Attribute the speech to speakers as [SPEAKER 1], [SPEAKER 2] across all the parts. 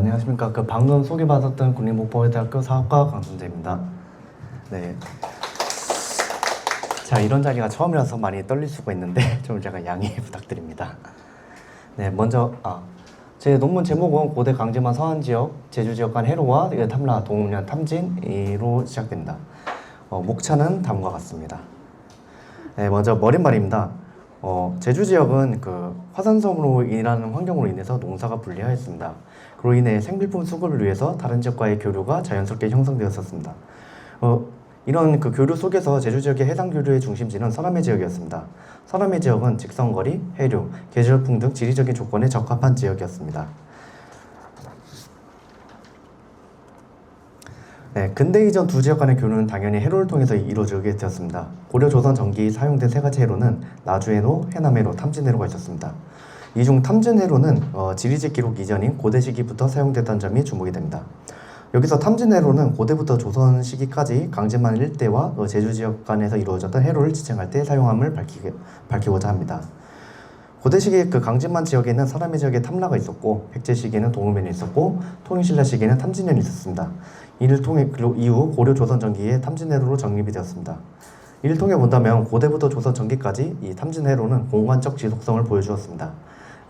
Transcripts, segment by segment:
[SPEAKER 1] 안녕하십니까. 방금 소개받았던 국립목포대학교 사업과 강순재입니다. 네. 자, 이런 자리가 처음이라서 많이 떨릴 수가 있는데 좀 제가 양해 부탁드립니다. 네, 먼저 제 논문 제목은 고대 강제만 서안 지역, 제주 지역 간 해로와 탐라, 동해안 탐진으로 시작됩니다. 목차는 다음과 같습니다. 네, 먼저 머릿말입니다. 제주 지역은 화산섬으로 인하는 환경으로 인해서 농사가 불리하였습니다. 그로 인해 생필품 수급을 위해서 다른 지역과의 교류가 자연스럽게 형성되었었습니다. 이런 교류 속에서 제주 지역의 해상 교류의 중심지는 서남해 지역이었습니다. 서남해 지역은 직선거리, 해류, 계절풍 등 지리적인 조건에 적합한 지역이었습니다. 네, 근대 이전 두 지역 간의 교류는 당연히 해로를 통해서 이루어지게 되었습니다. 고려 조선 전기 사용된 세 가지 해로는 나주해로, 해남해로, 탐진해로가 있었습니다. 이 중 탐진해로는 지리적 기록 이전인 고대 시기부터 사용됐다는 점이 주목이 됩니다. 여기서 탐진해로는 고대부터 조선 시기까지 강제만 일대와 제주 지역 간에서 이루어졌던 해로를 지칭할 때 사용함을 밝히고자 합니다. 고대 시기 강진만 지역에는 서남해 지역에 탐라가 있었고, 백제 시기에는 동음면이 있었고, 통일신라 시기에는 탐진현이 있었습니다. 이를 통해 이후 고려 조선 전기에 탐진해로로 정립이 되었습니다. 이를 통해 본다면 고대부터 조선 전기까지 이 탐진해로는 공간적 지속성을 보여주었습니다.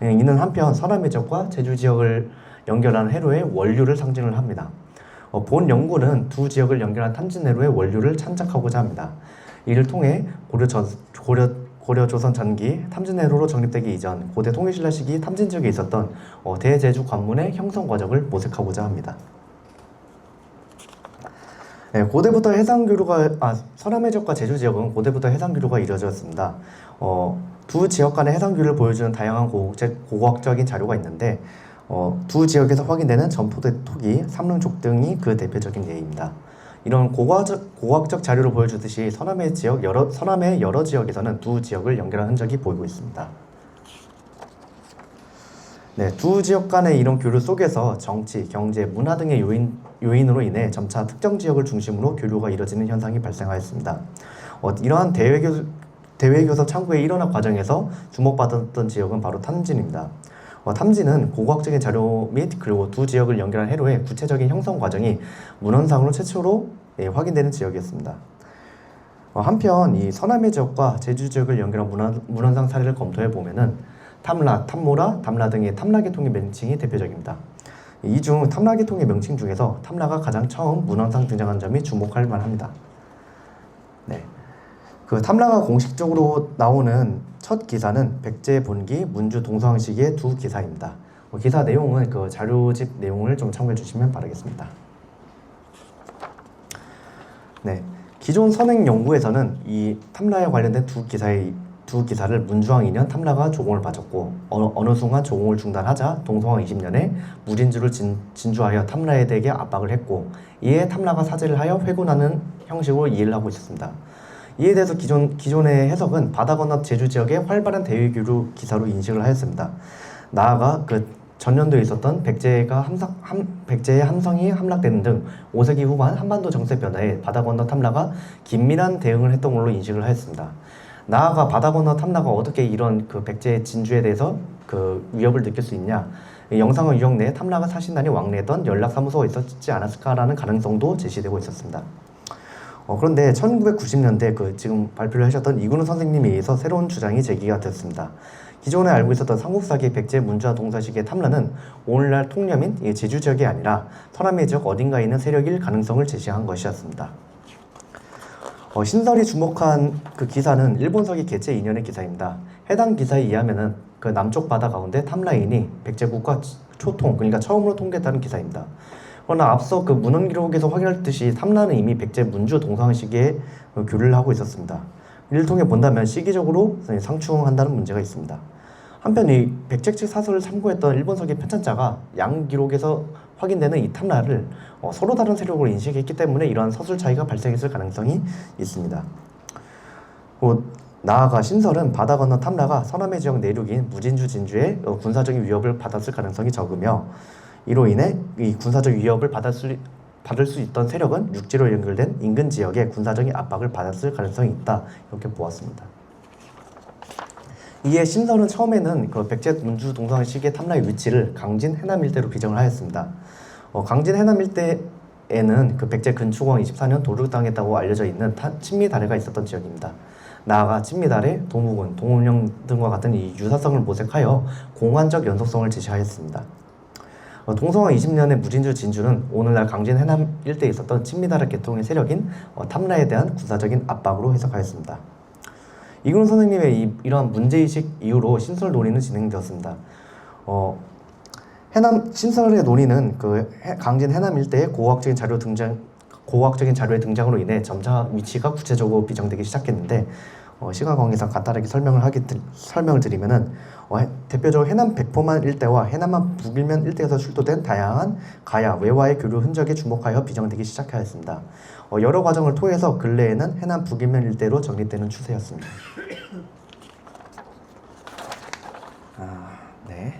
[SPEAKER 1] 이는 한편 서남해 지역과 제주 지역을 연결하는 해로의 원류를 상징을 합니다. 본 연구는 두 지역을 연결한 탐진해로의 원류를 참작하고자 합니다. 이를 통해 고려 조선 전기 탐진해로로 정립되기 이전 고대 통일신라 시기 탐진 지역에 있었던 대제주 관문의 형성 과정을 모색하고자 합니다. 네, 고대부터 해상교류가 서남해 지역과 제주 지역은 고대부터 해상교류가 이루어졌습니다. 두 지역 간의 해상교류를 보여주는 다양한 고고학적인 자료가 있는데 두 지역에서 확인되는 전포대 토기, 삼릉족 등이 그 대표적인 예입니다. 이런 고고학적 자료를 보여주듯이 서남해 여러 지역에서는 두 지역을 연결한 흔적이 보이고 있습니다. 네, 두 지역 간의 이런 교류 속에서 정치, 경제, 문화 등의 요인으로 인해 점차 특정 지역을 중심으로 교류가 이뤄지는 현상이 발생하였습니다. 이러한 대외교섭 창구의 일원화 과정에서 주목받았던 지역은 바로 탐진입니다. 탐진은 고고학적인 자료 및 그리고 두 지역을 연결한 해로의 구체적인 형성 과정이 문헌상으로 최초로 확인되는 지역이었습니다. 한편 이 서남해 지역과 제주 지역을 연결한 문헌상 사례를 검토해 보면은 탐라, 탐모라, 담라 등의 탐라계통의 명칭이 대표적입니다. 이 중 탐라계통의 명칭 중에서 탐라가 가장 처음 문헌상 등장한 점이 주목할 만합니다. 네. 탐라가 공식적으로 나오는 첫 기사는 백제 본기, 문주 동서왕 시기의 두 기사입니다. 기사 내용은 자료집 내용을 좀 참고해 주시면 바라겠습니다. 네. 기존 선행 연구에서는 이 탐라에 관련된 두 기사를 문주왕 2년 탐라가 조공을 바쳤고 어느 순간 조공을 중단하자 동서왕 20년에 무진주를 진주하여 탐라에 대게 압박을 했고 이에 탐라가 사죄를 하여 회군하는 형식으로 이해를 하고 있었습니다. 이에 대해서 기존의 해석은 바다 건너 제주 지역의 활발한 대외교류 기사로 인식을 하였습니다. 나아가 전년도에 있었던 백제의 함성이 함락되는 등 5세기 후반 한반도 정세 변화에 바다 건너 탐라가 긴밀한 대응을 했던 걸로 인식을 하였습니다. 나아가 바다 건너 탐라가 어떻게 이런 백제의 진주에 대해서 위협을 느낄 수 있냐? 영상의 유역 내에 탐라가 사신단이 왕래했던 연락사무소가 있었지 않았을까라는 가능성도 제시되고 있었습니다. 그런데 1990년대 지금 발표를 하셨던 이근우 선생님에 의해서 새로운 주장이 제기가 되었습니다. 기존에 알고 있었던 삼국사기 백제 문주와 동서 시기의 탐라는 오늘날 통념인 제주 지역이 아니라 서남해 지역 어딘가에 있는 세력일 가능성을 제시한 것이었습니다. 신설이 주목한 기사는 일본서기 개체 2년의 기사입니다. 해당 기사에 의하면은 남쪽 바다 가운데 탐라인이 백제국과 초통, 그러니까 처음으로 통계했다는 기사입니다. 그러나 앞서 문헌 기록에서 확인했듯이 탐라는 이미 백제 문주 동서왕 시기에 교류를 하고 있었습니다. 이를 통해 본다면 시기적으로 상충한다는 문제가 있습니다. 한편 이 백제 측 사설을 참고했던 일본서기 편찬자가 양 기록에서 확인되는 이 탐라를 서로 다른 세력으로 인식했기 때문에 이러한 서술 차이가 발생했을 가능성이 있습니다. 나아가 신설은 바다 건너 탐라가 서남해 지역 내륙인 무진주 진주의 군사적인 위협을 받았을 가능성이 적으며 이로 인해 이 군사적 위협을 받을 수 있던 세력은 육지로 연결된 인근 지역에 군사적인 압박을 받았을 가능성이 있다, 이렇게 보았습니다. 이에 신설은 처음에는 그 백제 문주 동성애 시기의 탐라의 위치를 강진 해남 일대로 비정을 하였습니다. 강진 해남 일대에는 그 백제 근초광 24년 도륙당했다고 알려져 있는 친미다래가 있었던 지역입니다. 나아가 친미다래, 도무군, 동운령 등과 같은 이 유사성을 모색하여 공환적 연속성을 제시하였습니다. 동성화 20년의 무진주 진주는 오늘날 강진 해남 일대에 있었던 친미다래 계통의 세력인 탐라에 대한 군사적인 압박으로 해석하였습니다. 이근 선생님의 이러한 문제의식 이후로 신설 논의는 진행되었습니다. 신설의 논의는 그 강진 해남 일대의 고고학적인 자료의 등장으로 인해 점차 위치가 구체적으로 비정되기 시작했는데, 시간 관계상 간단하게 설명을 드리면은 대표적으로 해남 백포만 일대와 해남만 북일면 일대에서 출토된 다양한 가야, 외화의 교류 흔적에 주목하여 비정되기 시작하였습니다. 여러 과정을 통해서 근래에는 해남 북일면 일대로 정립되는 추세였습니다. 네.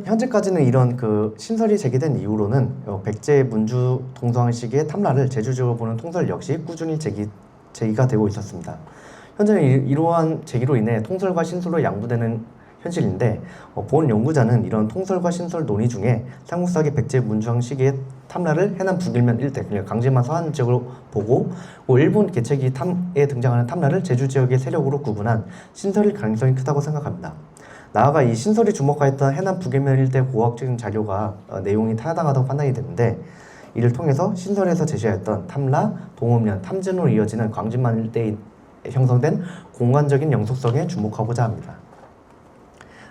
[SPEAKER 1] 현재까지는 이런 그 신설이 제기된 이후로는 백제 문주 동성애 시기의 탐라를 제주지으로 보는 통설 역시 꾸준히 제기가 되고 있었습니다. 현재는 이러한 제기로 인해 통설과 신설로 양분되는 현실인데, 본 연구자는 이런 통설과 신설 논의 중에 삼국사기 백제 문주왕 시기의 탐라를 해남 북일면 일대, 그러니까 강진만 서안 지역으로 보고, 일본 개체기 탐에 등장하는 탐라를 제주 지역의 세력으로 구분한 신설일 가능성이 크다고 생각합니다. 나아가 이 신설이 주목하였던 해남 북일면 일대 고고학적인 자료가 내용이 타당하다고 판단이 되는데, 이를 통해서 신설에서 제시하였던 탐라, 동읍면, 탐진으로 이어지는 강진만 일대에 형성된 공간적인 영속성에 주목하고자 합니다.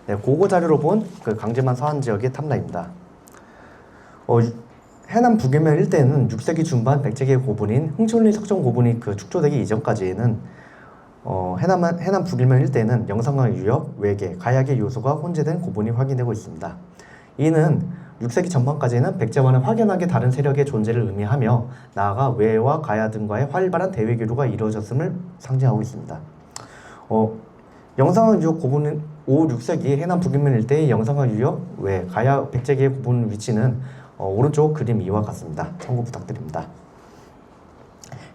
[SPEAKER 1] 네, 고고 자료로 본 그 강진만 서안 지역의 탐라입니다. 해남 북일면 일대는 6세기 중반 백제계 고분인 흥촌리 석정 고분이 그 축조되기 이전까지에는 해남 북일면 일대에는 영상과 유역, 외계, 가약의 요소가 혼재된 고분이 확인되고 있습니다. 이는 6세기 전반까지는 백제와는 확연하게 다른 세력의 존재를 의미하며, 나아가 외와 가야 등과의 활발한 대외 교류가 이루어졌음을 상징하고 있습니다. 영상과 유역 고분은 5, 6세기 해남 북일면 일대의 영상과 유역, 외, 가야 백제계의 고분 위치는 오른쪽 그림 이와 같습니다. 참고 부탁드립니다.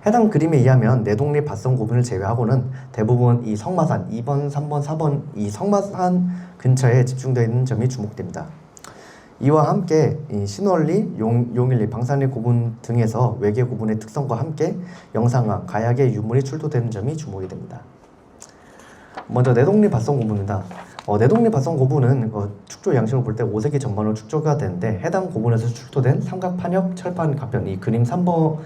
[SPEAKER 1] 해당 그림에 의하면 내동리 밭성 고분을 제외하고는 대부분 이 성마산 2번, 3번, 4번 이 성마산 근처에 집중되어 있는 점이 주목됩니다. 이와 함께 이 신월리, 용일리, 방산리 고분 등에서 외계 고분의 특성과 함께 영상화, 가약의 유물이 출토되는 점이 주목이 됩니다. 먼저 내동리 밭성 고분입니다. 내동리 밭성 고분은 축조 양식으로 볼 때 5세기 전반으로 축조가 되는데, 해당 고분에서 출토된 삼각 판역 철판 가편, 이 그림 3번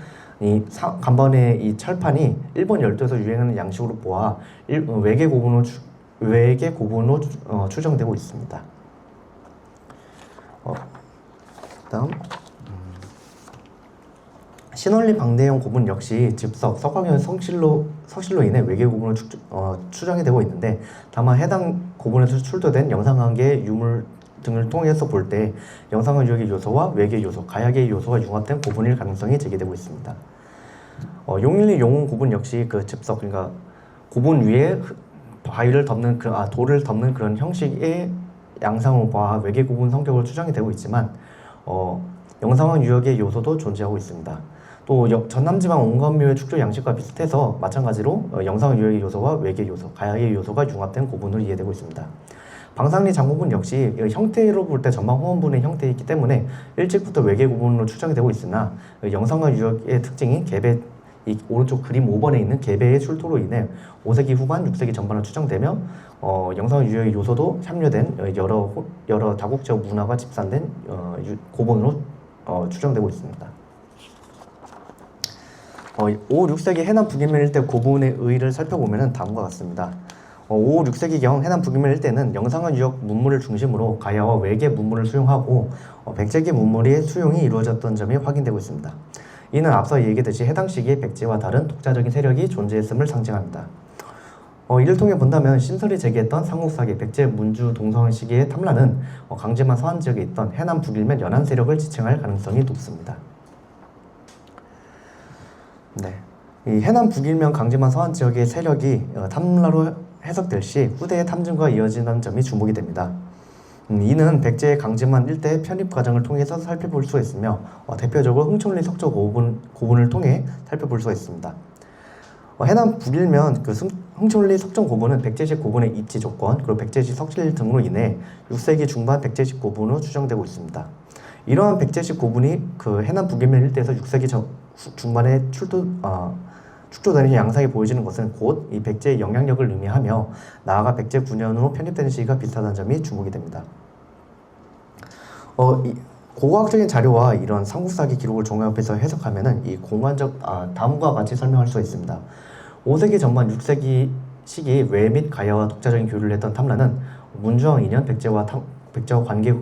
[SPEAKER 1] 간번의 이 철판이 일본 열도에서 유행하는 양식으로 보아 외계 고분으로 추정되고 있습니다. 다음 신월리 방대형 고분 역시 즉석, 석광현 서실로 인해 외계 고분으로 추정이 되고 있는데, 다만 해당 고분에서 출토된 영상관계 유물 등을 통해서 볼 때 영상화 유역의 요소와 외계 요소, 가약의 요소가 융합된 고분일 가능성이 제기되고 있습니다. 용일리 용운 고분 역시 그 즉석, 그러니까 고분 위에 바위를 덮는 돌을 덮는 그런 형식의 양상으로 봐 외계 고분 성격으로 추정이 되고 있지만, 영상화 유역의 요소도 존재하고 있습니다. 또 전남지방 온건묘의 축조 양식과 비슷해서 마찬가지로 영상화 유역의 요소와 외계 요소, 가약의 요소가 융합된 고분으로 이해되고 있습니다. 방상리 장고분 역시 형태로 볼 때 전방 호원분의 형태이기 때문에 일찍부터 외계 고분으로 추정이 되고 있으나, 영상화 유역의 특징이 개배, 이 오른쪽 그림 5번에 있는 개배의 출토로 인해 5세기 후반, 6세기 전반으로 추정되며, 영상화 유역의 요소도 함유된 여러 다국적 문화가 집산된 고분으로 추정되고 있습니다. 5, 6세기 해남 북일면 일대 고분의 의의를 살펴보면 다음과 같습니다. 5, 6세기경 해남 북일면 일대는 영상화 유역 문물을 중심으로 가야와 외계 문물을 수용하고 백제계 문물의 수용이 이루어졌던 점이 확인되고 있습니다. 이는 앞서 얘기했듯이 해당 시기에 백제와 다른 독자적인 세력이 존재했음을 상징합니다. 이를 통해 본다면 신설이 제기했던 삼국사기 백제 문주 동성애 시기의 탐라는 강진만 서안 지역에 있던 해남 북일면 연안 세력을 지칭할 가능성이 높습니다. 네, 이 해남 북일면 강진만 서안 지역의 세력이 탐라로 해석될 시 후대의 탐증과 이어지는 점이 주목이 됩니다. 이는 백제의 강진만 일대의 편입 과정을 통해서 살펴볼 수 있으며, 대표적으로 흥촌리 석조 고분을 통해 살펴볼 수 있습니다. 해남 북일면 흥촌리 석정 고분은 백제식 고분의 입지 조건 그리고 백제식 석실 등으로 인해 6세기 중반 백제식 고분으로 추정되고 있습니다. 이러한 백제식 고분이 그 해남 북일면 일대에서 6세기 중반에 축조되는 양상이 보여지는 것은 곧 이 백제의 영향력을 의미하며 나아가 백제 9년으로 편입되는 시기가 비슷하다는 점이 주목이 됩니다. 고고학적인 자료와 이런 삼국사기 기록을 종합해서 해석하면은 이 다음과 같이 설명할 수 있습니다. 5세기 전반 6세기 시기 외 및 가야와 독자적인 교류를 했던 탐라는 문주왕 2년 백제와 관계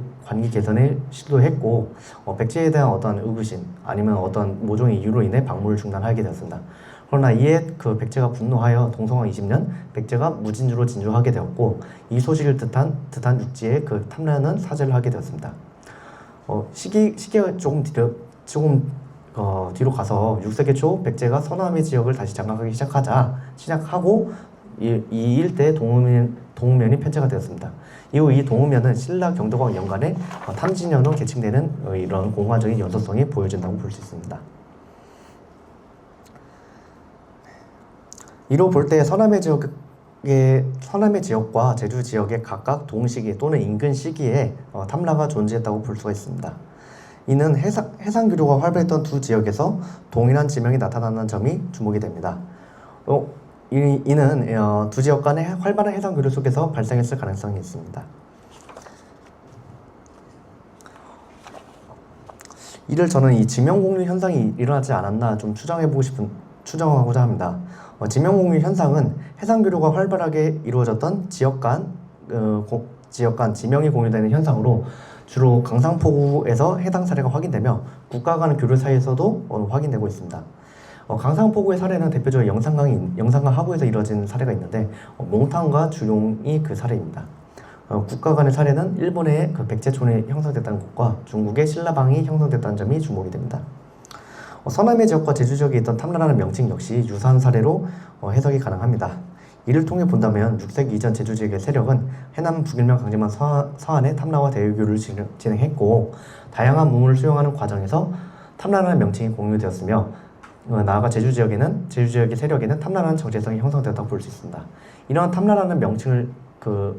[SPEAKER 1] 개선을 시도했고 백제에 대한 어떤 의구심 아니면 어떤 모종의 이유로 인해 방문을 중단하게 되었습니다. 그러나 이에 그 백제가 분노하여 동성왕 20년 백제가 무진주로 진주하게 되었고 이 소식을 뜻한 육지에 그 탐라는 사죄를 하게 되었습니다. 시기가 조금 뒤로 가서 6세기 초 백제가 서남의 지역을 다시 장악하기 시작하고 이 일대에 동우면이 편제가 되었습니다. 이후 이 동우면은 신라 경도과 연간에 탐진년으로 계층되는 이런 공화적인 연소성이 보여진다고 볼 수 있습니다. 이로 볼 때 서남의 지역과 제주 지역의 각각 동시기 또는 인근 시기에 탐라가 존재했다고 볼 수가 있습니다. 이는 해상 교류가 활발했던 두 지역에서 동일한 지명이 나타나는 점이 주목이 됩니다. 이는 두 지역 간의 활발한 해상 교류 속에서 발생했을 가능성이 있습니다. 이를 저는 이 지명 공유 현상이 일어나지 않았나 좀 추정하고자 합니다. 지명 공유 현상은 해상 교류가 활발하게 이루어졌던 지역 간 지명이 공유되는 현상으로 주로 강상포구에서 해당 사례가 확인되며 국가 간 교류 사이에서도 확인되고 있습니다. 강상포구의 사례는 대표적으로 영산강 하구에서 이루어진 사례가 있는데 몽탄과 주용이 그 사례입니다. 국가 간의 사례는 일본의 그 백제촌이 형성됐다는 것과 중국의 신라방이 형성됐다는 점이 주목이 됩니다. 서남의 지역과 제주 지역에 있던 탐라라는 명칭 역시 유사한 사례로 해석이 가능합니다. 이를 통해 본다면 6세기 이전 제주 지역의 세력은 해남 북일면 강제만 서안에 탐라와 대외교류를 진행했고 다양한 문물을 수용하는 과정에서 탐라라는 명칭이 공유되었으며 나아가 제주 지역의 세력에는 탐라라는 정체성이 형성되었다고 볼 수 있습니다. 이러한 탐라라는 명칭을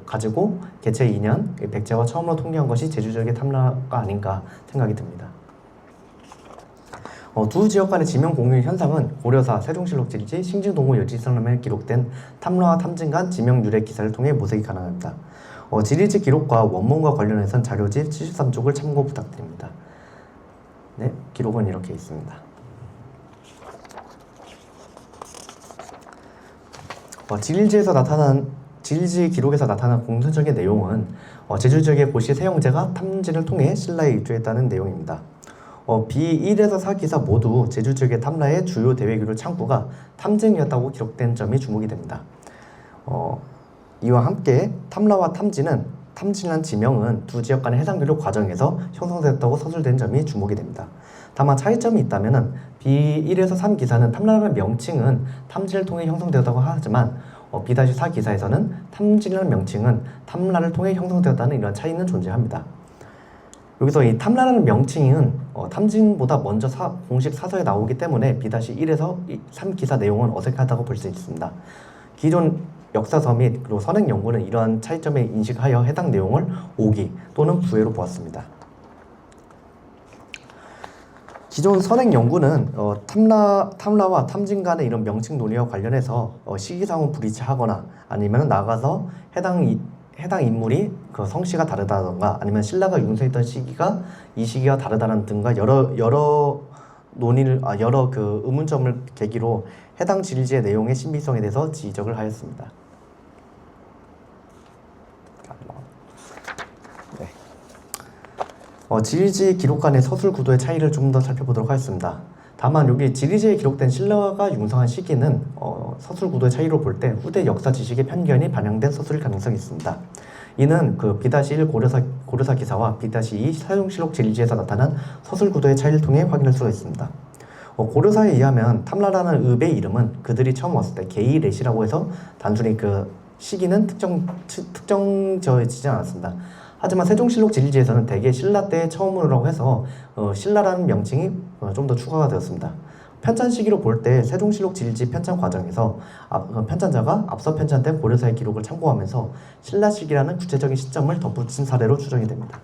[SPEAKER 1] 가지고 개체 2년 백제와 처음으로 통일한 것이 제주 지역의 탐라가 아닌가 생각이 듭니다. 두 지역 간의 지명 공유 현상은 고려사, 세종실록 질지, 신증동호 여지선람에 기록된 탐라와 탐진 간 지명 유래 기사를 통해 모색이 가능합니다. 지리지 기록과 원문과 관련해선 자료집 73쪽을 참고 부탁드립니다. 네, 기록은 이렇게 있습니다. 지리지 기록에서 나타난 공통적인 내용은 제주 지역의 고시 세영제가 탐진을 통해 신라에 입주했다는 내용입니다. B1에서 4기사 모두 제주 지역의 탐라의 주요 대외교류 창구가 탐진이었다고 기록된 점이 주목이 됩니다. 이와 함께 탐라와 탐진한 지명은 두 지역 간의 해상교류 과정에서 형성되었다고 서술된 점이 주목이 됩니다. 다만 차이점이 있다면 B1에서 3기사는 탐라라는 명칭은 탐진을 통해 형성되었다고 하지만 B-4 기사에서는 탐진이라는 명칭은 탐라를 통해 형성되었다는 이런 차이는 존재합니다. 여기서 이 탐라라는 명칭은 탐진보다 먼저 공식 사서에 나오기 때문에 B-1에서 3기사 내용은 어색하다고 볼 수 있습니다. 기존 역사서 및 그리고 선행 연구는 이러한 차이점에 인식하여 해당 내용을 오기 또는 부회로 보았습니다. 기존 선행 연구는 탐라와 탐진 간의 이런 명칭 논의와 관련해서 시기상은 불일치하거나 아니면 나가서 해당 인물이 그 성씨가 다르다던가 아니면 신라가 융성했던 시기가 이 시기와 다르다는 등과 여러 그 의문점을 계기로 해당 지리지의 내용의 신비성에 대해서 지적을 하였습니다. 네. 지리지 기록 간의 서술 구도의 차이를 좀 더 살펴보도록 하겠습니다. 다만 여기 지리지에 기록된 신라가 융성한 시기는 서술 구도의 차이로 볼 때 후대 역사 지식의 편견이 반영된 서술일 가능성이 있습니다. 이는 그 B-1 고려사 기사와 B-2 세종실록 지리지에서 나타난 서술 구도의 차이를 통해 확인할 수가 있습니다. 고려사에 의하면 탐라라는 읍의 이름은 그들이 처음 왔을 때 게이렛이라고 해서 단순히 그 시기는 특정지어지지 않았습니다. 하지만 세종실록 지리지에서는 대개 신라 때 처음으로라고 해서 신라라는 명칭이 좀 더 추가가 되었습니다. 편찬 시기로 볼 때 세종실록 질지 편찬 과정에서 편찬자가 앞서 편찬된 고려사의 기록을 참고하면서 신라 시기라는 구체적인 시점을 덧붙인 사례로 추정이 됩니다.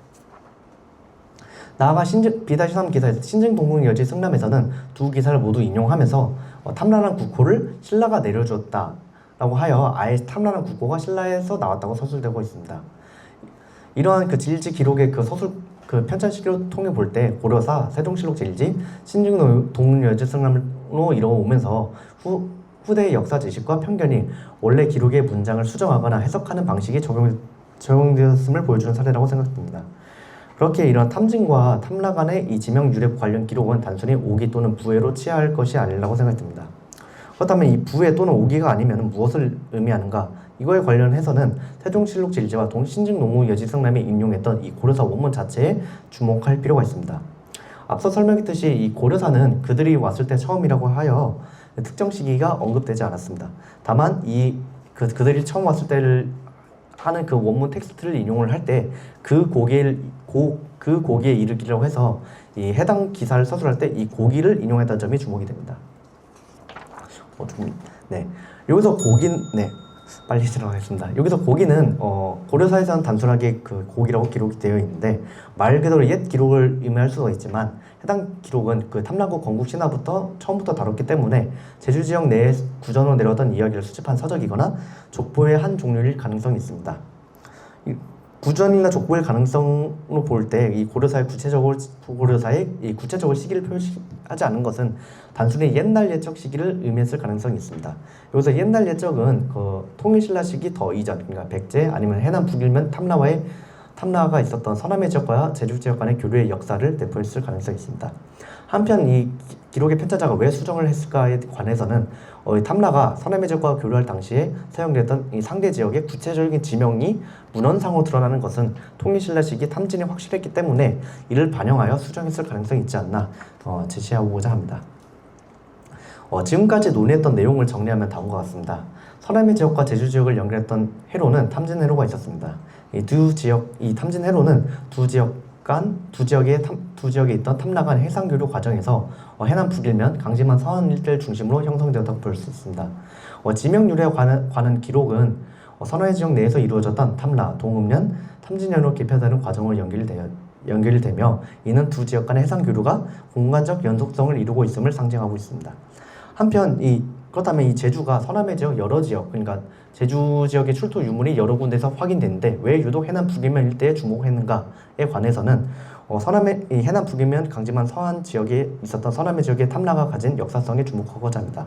[SPEAKER 1] 나아가 B-3 기사에서 신증동궁여지 승람에서는 두 기사를 모두 인용하면서 탐나란 국호를 신라가 내려주었다 라고 하여 아예 탐나란 국호가 신라에서 나왔다고 서술되고 있습니다. 이러한 그 질지 기록의 그 서술 그 편찬 시기로 통해 볼 때 고려사, 세종실록 질지, 신증동궁여지 승람으로 이뤄오면서 후대의 역사 지식과 편견이 원래 기록의 문장을 수정하거나 해석하는 방식이 적용되었음을 보여주는 사례라고 생각됩니다. 그렇게 이런 탐진과 탐라 간의 이 지명 유래 관련 기록은 단순히 오기 또는 부회로 취할 것이 아니라고 생각됩니다. 그렇다면 이 부회 또는 오기가 아니면 무엇을 의미하는가? 이거에 관련해서는 세종실록 질지와 신증동궁여지승람이 인용했던 이 고려사 원문 자체에 주목할 필요가 있습니다. 앞서 설명했듯이 이 고려사는 그들이 왔을 때 처음이라고 하여 특정 시기가 언급되지 않았습니다. 다만 그들이 처음 왔을 때를 하는 그 원문 텍스트를 인용을 할 때 그 고기에 이르기라고 해서 이 해당 기사를 서술할 때 이 고기를 인용했다는 점이 주목이 됩니다. 여기서 빨리 들어가겠습니다. 여기서 고기는 고려사에서는 단순하게 그 고기라고 기록이 되어 있는데 말 그대로 옛 기록을 의미할 수도 있지만 해당 기록은 그 탐라국 건국 신화부터 처음부터 다뤘기 때문에 제주 지역 내에 구전으로 내려왔던 이야기를 수집한 서적이거나 족보의 한 종류일 가능성이 있습니다. 구전이나 족보일 가능성으로 볼 때 이 고려사의 구체적으로 시기를 표시하지 않은 것은 단순히 옛날 예적 시기를 의미했을 가능성이 있습니다. 여기서 옛날 예적은 그 통일신라 시기 더 이전, 그러니까 백제 아니면 해남 북일면 탐라가 있었던 서남의 지역과 제주 지역 간의 교류의 역사를 내포했을 가능성이 있습니다. 한편 이 기록의 편찬자가 왜 수정을 했을까에 관해서는 탐라가 서남의 지역과 교류할 당시에 사용됐던 이 상대 지역의 구체적인 지명이 문헌상으로 드러나는 것은 통일신라 시기 탐진이 확실했기 때문에 이를 반영하여 수정했을 가능성이 있지 않나 제시하고자 합니다. 지금까지 논의했던 내용을 정리하면 다음과 같습니다. 서남의 지역과 제주 지역을 연결했던 해로는 탐진 해로가 있었습니다. 이 탐진 해로는 두 지역에 있던 탐라 간 해상 교류 과정에서 해남 북일면 강진만 서안 일대를 중심으로 형성되었다고 볼 수 있습니다. 지명 유래에 관한 기록은 서남의 지역 내에서 이루어졌던 탐라, 동읍면, 탐진현으로 개편되는 과정으로 연결되며 이는 두 지역 간의 해상 교류가 공간적 연속성을 이루고 있음을 상징하고 있습니다. 한편 그렇다면 이 제주가 서남의 지역 여러 지역, 그러니까 제주 지역의 출토 유물이 여러 군데서 확인됐는데 왜 유독 해남 북일면 일대에 주목했는가에 관해서는 이 해남 북일면 강진만 서안 지역에 있었던 서남의 지역의 탐라가 가진 역사성에 주목하고자 합니다.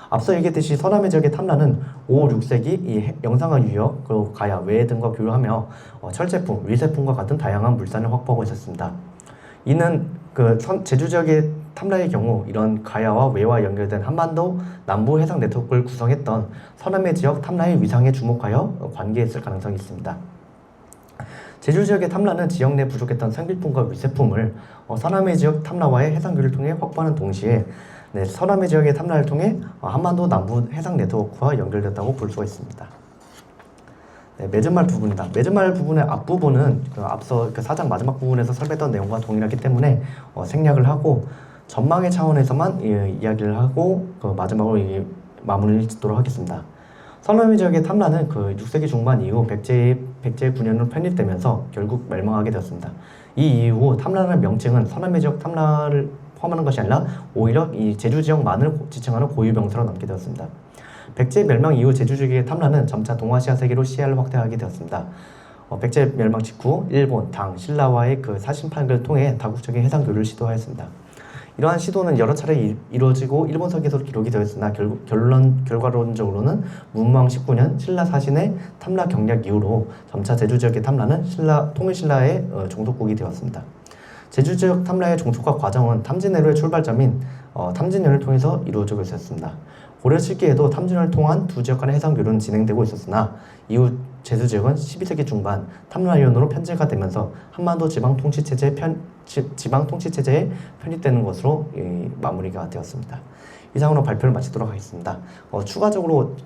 [SPEAKER 1] 앞서 얘기했듯이 서남의 지역의 탐라는 5, 6세기 이 영상화 유역, 그리고 가야, 외 등과 교류하며 철제품, 위세품과 같은 다양한 물산을 확보하고 있었습니다. 이는 제주 지역의 탐라의 경우 이런 가야와 외와 연결된 한반도 남부 해상 네트워크를 구성했던 서남의 지역 탐라의 위상에 주목하여 관계했을 가능성이 있습니다. 제주 지역의 탐라는 지역 내 부족했던 생필품과 위세품을 서남의 지역 탐라와의 해상교류를 통해 확보하는 동시에 서남의 지역의 탐라를 통해 한반도 남부 해상 네트워크와 연결됐다고 볼 수가 있습니다. 맺은말 부분이다. 맺은말 부분의 앞부분은 앞서 4장 마지막 부분에서 설명했던 내용과 동일하기 때문에 생략을 하고 전망의 차원에서만 이야기를 하고 마지막으로 마무리를 짓도록 하겠습니다. 서남의 지역의 탐라는 6세기 중반 이후 백제 9년으로 편입되면서 결국 멸망하게 되었습니다. 이 이후 탐라라는 명칭은 서남의 지역 탐라를 포함하는 것이 아니라 오히려 이 제주 지역만을 지칭하는 고유 명사로 남게 되었습니다. 백제 멸망 이후 제주 지역의 탐라는 점차 동아시아 세계로 시야를 확대하게 되었습니다. 백제 멸망 직후 일본, 당, 신라와의 사신판을 통해 다국적인 해상 교류를 시도하였습니다. 이러한 시도는 여러 차례 이루어지고 일본서기에서도 기록이 되었으나 결과론적으로는 문무왕 19년 신라 사신의 탐라 경략 이후로 점차 제주 지역의 탐라는 통일신라의 종속국이 되었습니다. 제주 지역 탐라의 종속화 과정은 탐진해로의 출발점인 탐진현을 통해서 이루어지고 있었습니다. 고려 시기에도 탐진현을 통한 두 지역 간의 해상 교류는 진행되고 있었으나 이후 제주 지역은 12세기 중반 탐라위원으로 편제가 되면서 한반도 지방 통치 체제에 편입되는 것으로 마무리가 되었습니다. 이상으로 발표를 마치도록 하겠습니다. 추가적으로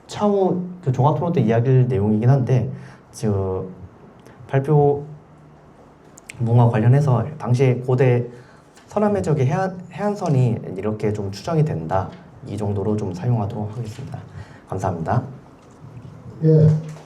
[SPEAKER 1] 차후 종합 토론 때 이야기할 내용이긴 한데 발표 문화 관련해서 당시에 고대 서남해 지역의 해안선이 이렇게 좀 추정이 된다. 이 정도로 좀 사용하도록 하겠습니다. 감사합니다.
[SPEAKER 2] 예.